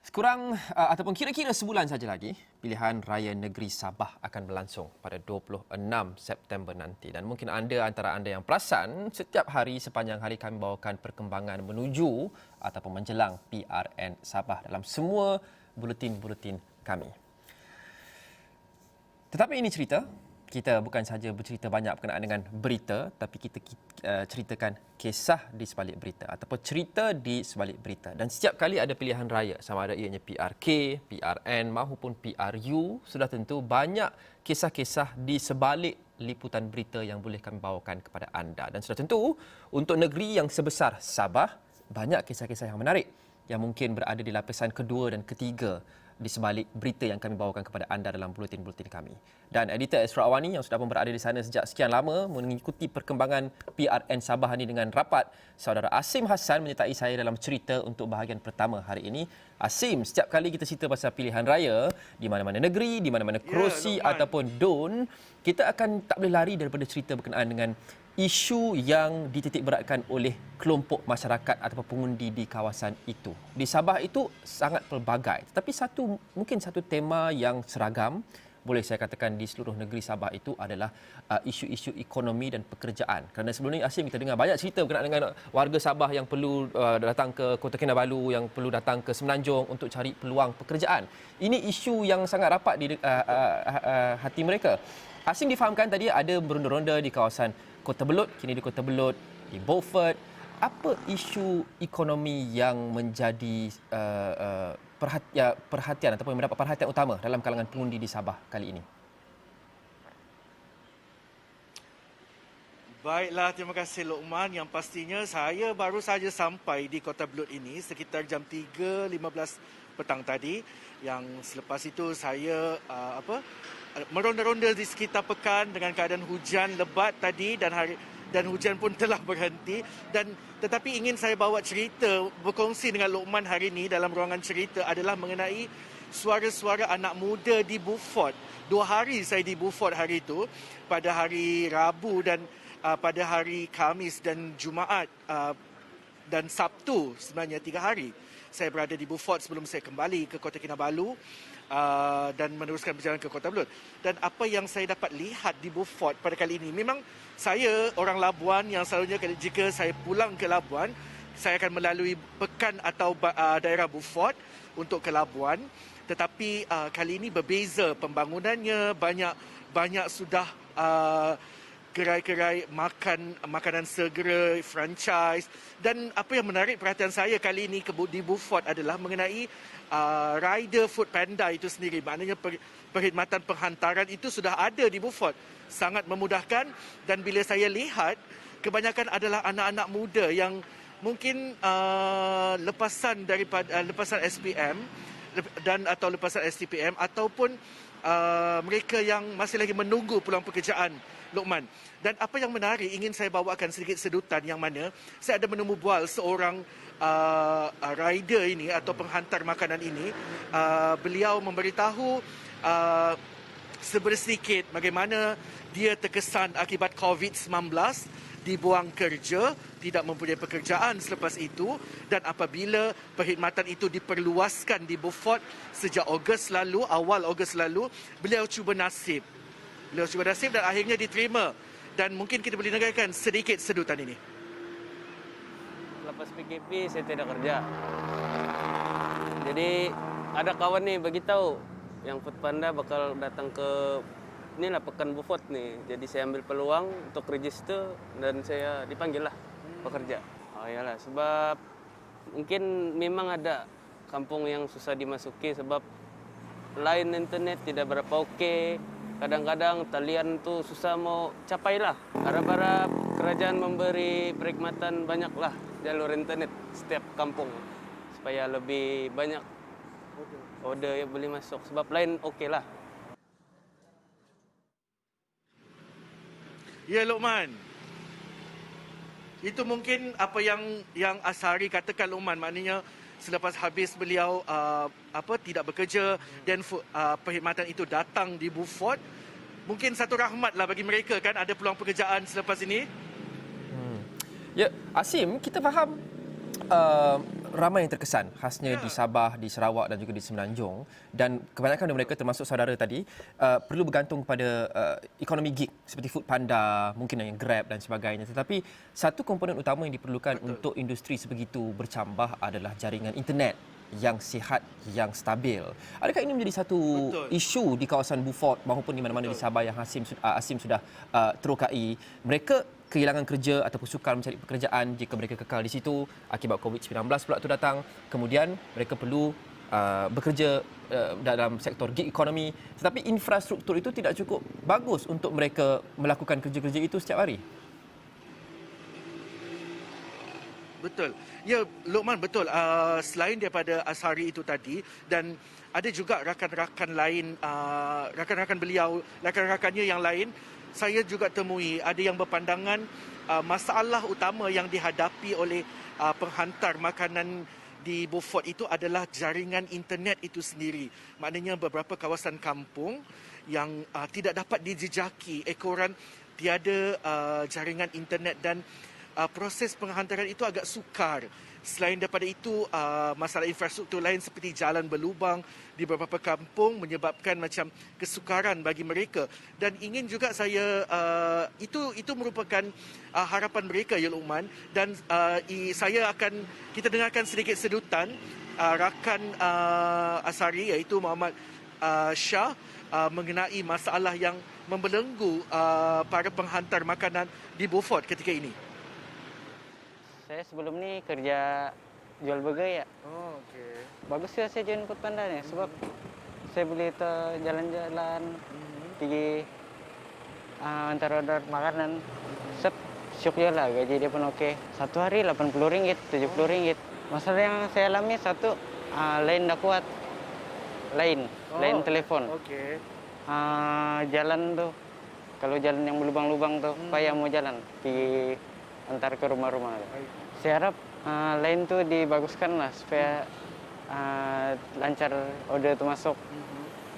Sekurang ataupun kira-kira sebulan saja lagi, pilihan raya negeri Sabah akan berlangsung pada 26 September nanti. Dan mungkin antara anda yang perasan, setiap hari sepanjang hari kami bawakan perkembangan menuju ataupun menjelang PRN Sabah dalam semua buletin-buletin kami. Tetapi ini cerita, kita bukan saja bercerita banyak berkenaan dengan berita, tapi kita ceritakan kisah di sebalik berita ataupun cerita di sebalik berita. Dan setiap kali ada pilihan raya, sama ada ianya PRK, PRN maupun PRU, sudah tentu banyak kisah-kisah di sebalik liputan berita yang boleh kami bawakan kepada anda. Dan sudah tentu untuk negeri yang sebesar Sabah, banyak kisah-kisah yang menarik yang mungkin berada di lapisan kedua dan ketiga di sebalik berita yang kami bawakan kepada anda dalam buletin-buletin kami. Dan editor Esra Awani yang sudah pun berada di sana sejak sekian lama mengikuti perkembangan PRN Sabah ini dengan rapat. Saudara Asim Hassan menyertai saya dalam cerita untuk bahagian pertama hari ini. Asim, setiap kali kita cerita pasal pilihan raya di mana-mana negeri, di mana-mana kerusi ataupun DUN, kita akan tak boleh lari daripada cerita berkenaan dengan isu yang dititik beratkan oleh kelompok masyarakat ataupun pengundi di kawasan itu. Di Sabah itu sangat pelbagai, tetapi mungkin satu tema yang seragam, boleh saya katakan di seluruh negeri Sabah itu adalah isu-isu ekonomi dan pekerjaan. Kerana sebelum ini Asim kita dengar banyak cerita berkenaan dengan warga Sabah yang perlu datang ke Kota Kinabalu, yang perlu datang ke Semenanjung untuk cari peluang pekerjaan. Ini isu yang sangat rapat di hati mereka. Asim difahamkan tadi ada beronda-ronda di kawasan Kota Belud, kini di Kota Belud, di Beaufort. Apa isu ekonomi yang menjadi perhatian ataupun mendapat perhatian utama dalam kalangan pengundi di Sabah kali ini? Baiklah, terima kasih Lokman. Yang pastinya saya baru saja sampai di Kota Belud ini sekitar jam 3.15 petang tadi. Yang selepas itu saya meronda-ronda di sekitar pekan dengan keadaan hujan lebat tadi dan hujan pun telah berhenti. Tetapi ingin saya bawa cerita, berkongsi dengan Lokman hari ini dalam ruangan cerita adalah mengenai suara-suara anak muda di Beaufort. 2 hari saya di Beaufort hari itu, pada hari Rabu dan pada hari Khamis dan Jumaat dan Sabtu, sebenarnya 3 hari. Saya berada di Beaufort sebelum saya kembali ke Kota Kinabalu dan meneruskan perjalanan ke Kota Belud. Dan apa yang saya dapat lihat di Beaufort pada kali ini, memang saya orang Labuan yang selalunya jika saya pulang ke Labuan, saya akan melalui pekan atau daerah Beaufort untuk ke Labuan. Tetapi kali ini berbeza pembangunannya, banyak sudah gerai-gerai makanan segera, franchise. Dan apa yang menarik perhatian saya kali ini di Beaufort adalah mengenai rider Food Panda itu sendiri. Maknanya perkhidmatan penghantaran itu sudah ada di Beaufort. Sangat memudahkan, dan bila saya lihat, kebanyakan adalah anak-anak muda yang mungkin lepasan SPM atau lepasan STPM ataupun mereka yang masih lagi menunggu peluang pekerjaan, Lokman. Dan apa yang menarik, ingin saya bawakan sedikit sedutan yang mana saya ada menemu bual seorang rider ini atau penghantar makanan ini. Beliau memberitahu sedikit bagaimana dia terkesan akibat COVID-19, dibuang kerja, tidak mempunyai pekerjaan selepas itu, dan apabila perkhidmatan itu diperluaskan di Beaufort sejak awal Ogos lalu, beliau cuba nasib dan akhirnya diterima. Dan mungkin kita boleh dengarkan sedikit sedutan ini. Lepas PKP saya tidak kerja. Jadi ada kawan nih beritahu yang Food Panda bakal datang ke inilah pekan Beaufort nih. Jadi saya ambil peluang untuk register dan saya dipanggil lah bekerja. Oh iyalah, sebab mungkin memang ada kampung yang susah dimasuki sebab line internet tidak berapa oke. Kadang-kadang talian tu susah mau capai lah. Harap-harap kerajaan memberi perkhidmatan banyaklah jalur internet setiap kampung supaya lebih banyak order yang boleh masuk. Sebab line okey lah. Ya, Lokman. Itu mungkin apa yang Asari katakan, Lokman. Maknanya selepas habis beliau tidak bekerja dan perkhidmatan itu datang di Beaufort, mungkin satu rahmatlah bagi mereka kan, ada peluang pekerjaan selepas ini. Ya, Asim, kita faham ramai yang terkesan khasnya di Sabah, di Sarawak dan juga di Semenanjung, dan kebanyakan dari mereka termasuk saudara tadi perlu bergantung kepada ekonomi gig seperti Foodpanda, mungkin yang Grab dan sebagainya. Tetapi satu komponen utama yang diperlukan untuk industri sebegitu bercambah adalah jaringan internet yang sihat, yang stabil. Adakah ini menjadi satu isu di kawasan Beaufort maupun di mana-mana di Sabah yang Asim sudah terokai? Mereka kehilangan kerja ataupun sukar mencari pekerjaan jika mereka kekal di situ akibat COVID-19 pula tu datang. Kemudian mereka perlu bekerja dalam sektor gig ekonomi, tetapi infrastruktur itu tidak cukup bagus untuk mereka melakukan kerja-kerja itu setiap hari. Betul. Ya, Luqman, betul. Selain daripada Ashari itu tadi, dan ada juga rakan-rakan lain, rakan-rakan beliau, rakan-rakannya yang lain, saya juga temui ada yang berpandangan masalah utama yang dihadapi oleh penghantar makanan di Beaufort itu adalah jaringan internet itu sendiri. Maknanya beberapa kawasan kampung yang tidak dapat dijejaki ekoran tiada jaringan internet, dan proses penghantaran itu agak sukar. Selain daripada itu, masalah infrastruktur lain seperti jalan berlubang di beberapa kampung menyebabkan macam kesukaran bagi mereka. Dan ingin juga saya, itu merupakan harapan mereka, ya Luqman. Dan kita dengarkan sedikit sedutan rakan Ashari iaitu Muhammad Shah mengenai masalah yang membelenggu para penghantar makanan di Beaufort ketika ini. Saya sebelum ni kerja jual burger ya. Oh, okey. Bagus ya saya join Foodpanda ni sebab saya boleh jalan-jalan, pergi antar-antar makanan. Syuk je lah, gaji dia pun okey. Satu hari RM80, RM70. Masalah yang saya alami satu, line dah kuat. Line telefon. Okey. Jalan tu, kalau jalan yang berlubang-lubang tu, payah mau jalan. Pergi antar ke rumah-rumah. Saya harap lain tu dibaguskan lah supaya lancar order tu masuk.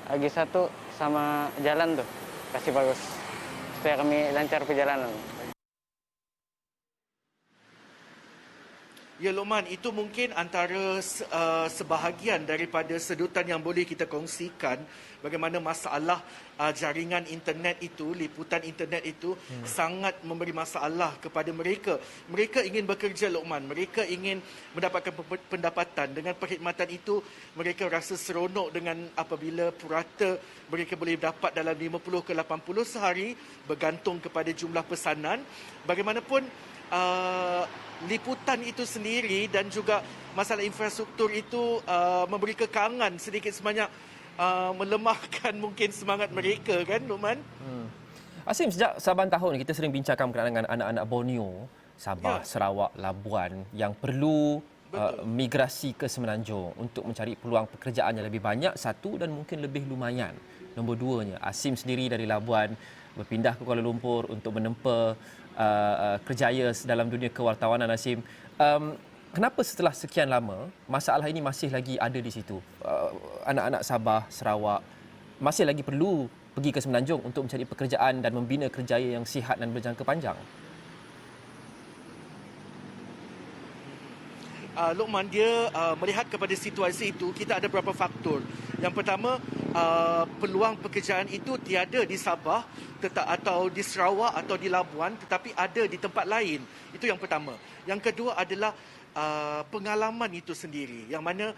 Lagi satu sama jalan tu kasih bagus supaya kami lancar perjalanan. Ya Luqman, itu mungkin antara sebahagian daripada sedutan yang boleh kita kongsikan bagaimana masalah jaringan internet itu, liputan internet itu sangat memberi masalah kepada mereka. Mereka ingin bekerja, Luqman. Mereka ingin mendapatkan pendapatan. Dengan perkhidmatan itu, mereka rasa seronok dengan apabila purata mereka boleh dapat dalam 50 ke 80 sehari bergantung kepada jumlah pesanan. Bagaimanapun, liputan itu sendiri dan juga masalah infrastruktur itu memberi kekangan sedikit sebanyak, melemahkan mungkin semangat mereka, kan Luqman? Asim, sejak Saban tahun kita sering bincangkan berkenaan dengan anak-anak Borneo, Sabah, Sarawak, Labuan yang perlu migrasi ke Semenanjung untuk mencari peluang pekerjaan yang lebih banyak, satu, dan mungkin lebih lumayan. Nombor duanya, Asim sendiri dari Labuan berpindah ke Kuala Lumpur untuk menempa kerjaya dalam dunia kewartawanan. Asim, kenapa setelah sekian lama masalah ini masih lagi ada di situ? Anak-anak Sabah, Sarawak masih lagi perlu pergi ke Semenanjung untuk mencari pekerjaan dan membina kerjaya yang sihat dan berjangka panjang. Luqman, dia melihat kepada situasi itu, kita ada beberapa faktor. Yang pertama, peluang pekerjaan itu tiada di Sabah atau di Sarawak atau di Labuan, tetapi ada di tempat lain. Itu yang pertama. Yang kedua adalah pengalaman itu sendiri, yang mana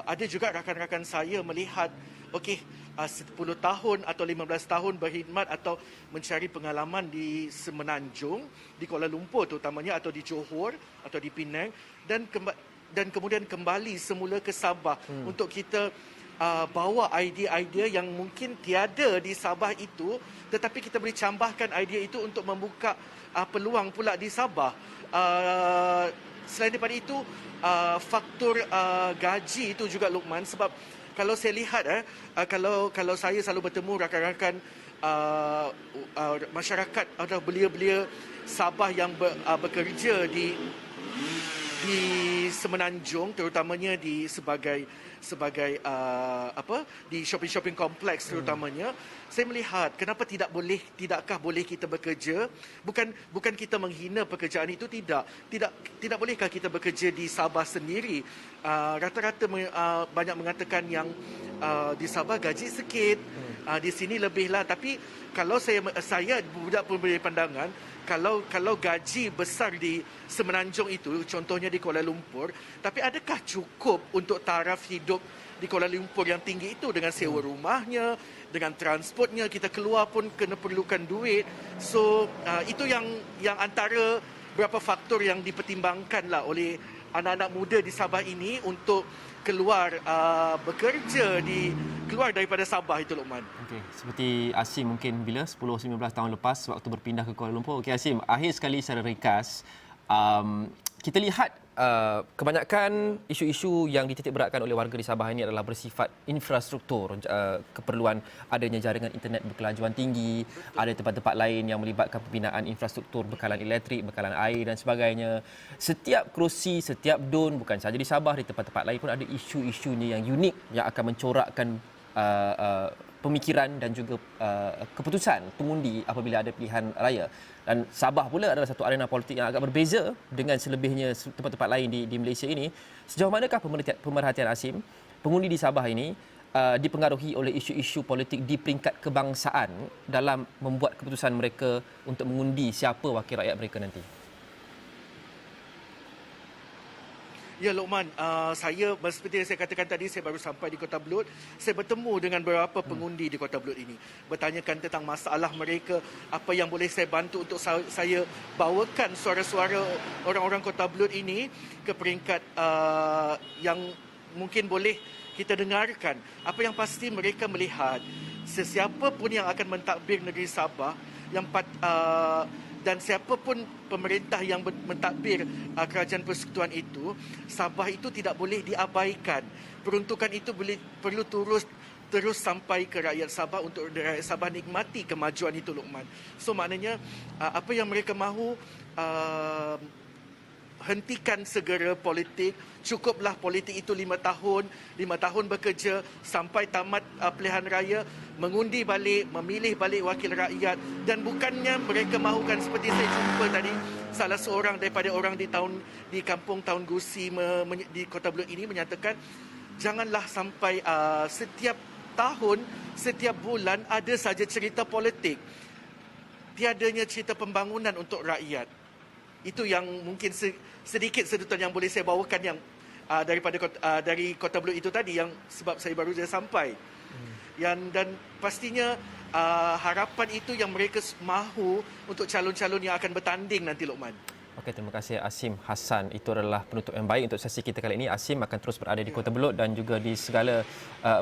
ada juga rakan-rakan saya melihat, okey, 10 tahun atau 15 tahun berkhidmat atau mencari pengalaman di Semenanjung, di Kuala Lumpur terutamanya, atau di Johor atau di Penang, dan kemudian kembali semula ke Sabah untuk kita bawa idea-idea yang mungkin tiada di Sabah itu, tetapi kita boleh cambahkan idea itu untuk membuka peluang pula di Sabah. Selain daripada itu, faktor gaji itu juga, Luqman, sebab kalau saya lihat, kalau saya selalu bertemu rakan-rakan masyarakat atau belia-belia Sabah yang bekerja di di Semenanjung, terutamanya di sebagai di shopping kompleks terutamanya, saya melihat kenapa tidakkah boleh kita bekerja, bukan kita menghina pekerjaan itu, tidak bolehkah kita bekerja di Sabah sendiri. Rata-rata banyak mengatakan yang di Sabah gaji sikit, di sini lebihlah, tapi kalau saya budak pemberi pandangan, kalau gaji besar di Semenanjung itu, contohnya di Kuala Lumpur, tapi adakah cukup untuk taraf hidup di Kuala Lumpur yang tinggi itu, dengan sewa rumahnya, dengan transportnya, kita keluar pun kena perlukan duit. So itu yang antara beberapa faktor yang dipertimbangkanlah oleh anak-anak muda di Sabah ini untuk keluar bekerja keluar daripada Sabah itu, Luqman. Okey, seperti Asim mungkin bila 10-19 tahun lepas waktu berpindah ke Kuala Lumpur. Okey Asim, akhir sekali secara ringkas, kita lihat kebanyakan isu-isu yang dititik beratkan oleh warga di Sabah ini adalah bersifat infrastruktur, keperluan adanya jaringan internet berkelajuan tinggi, ada tempat-tempat lain yang melibatkan pembinaan infrastruktur bekalan elektrik, bekalan air dan sebagainya. Setiap kerusi, setiap DUN, bukan sahaja di Sabah, di tempat-tempat lain pun ada isu-isunya yang unik yang akan mencorakkan pemikiran dan juga keputusan pengundi apabila ada pilihan raya. Dan Sabah pula adalah satu arena politik yang agak berbeza dengan selebihnya tempat-tempat lain di Malaysia ini. Sejauh manakah pemerhatian Asim, pengundi di Sabah ini dipengaruhi oleh isu-isu politik di peringkat kebangsaan dalam membuat keputusan mereka untuk mengundi siapa wakil rakyat mereka nanti? Ya, Luqman, saya seperti yang saya katakan tadi, saya baru sampai di Kota Belud. Saya bertemu dengan beberapa pengundi di Kota Belud ini. Bertanyakan tentang masalah mereka, apa yang boleh saya bantu untuk saya bawakan suara-suara orang-orang Kota Belud ini ke peringkat yang mungkin boleh kita dengarkan. Apa yang pasti mereka melihat, sesiapa pun yang akan mentadbir negeri Sabah, dan siapa pun pemerintah yang mentadbir kerajaan persekutuan itu, Sabah itu tidak boleh diabaikan. Peruntukan itu perlu terus sampai ke rakyat Sabah untuk rakyat Sabah nikmati kemajuan itu, Luqman. So maknanya apa yang mereka mahu, hentikan segera politik. Cukuplah politik itu 5 tahun bekerja sampai tamat pilihan raya, mengundi balik, memilih balik wakil rakyat. Dan bukannya mereka mahukan, seperti saya jumpa tadi, salah seorang daripada orang di kampung Taun Gusi di Kota Belud ini menyatakan, janganlah sampai setiap tahun, setiap bulan ada saja cerita politik. Tiadanya cerita pembangunan untuk rakyat. Itu yang mungkin sedikit sedutan yang boleh saya bawakan yang dari Kota Belud itu tadi, yang sebab saya baru saja sampai. Dan pastinya harapan itu yang mereka mahu untuk calon-calon yang akan bertanding nanti, Luqman. Okey, terima kasih Asim Hassan. Itu adalah penutup yang baik untuk sesi kita kali ini. Asim akan terus berada di Kota Belud dan juga di segala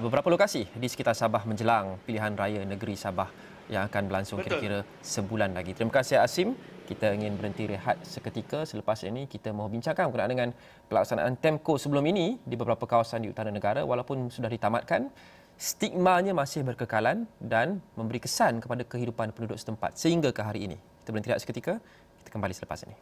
beberapa lokasi di sekitar Sabah menjelang pilihan raya negeri Sabah yang akan berlangsung kira-kira sebulan lagi. Terima kasih Asim. Kita ingin berhenti rehat seketika. Selepas ini kita mahu bincangkan berkenaan dengan pelaksanaan TEMCO sebelum ini di beberapa kawasan di utara negara. Walaupun sudah ditamatkan, stigmanya masih berkekalan dan memberi kesan kepada kehidupan penduduk setempat sehingga ke hari ini. Kita berhenti rehat seketika. Kita kembali selepas ini.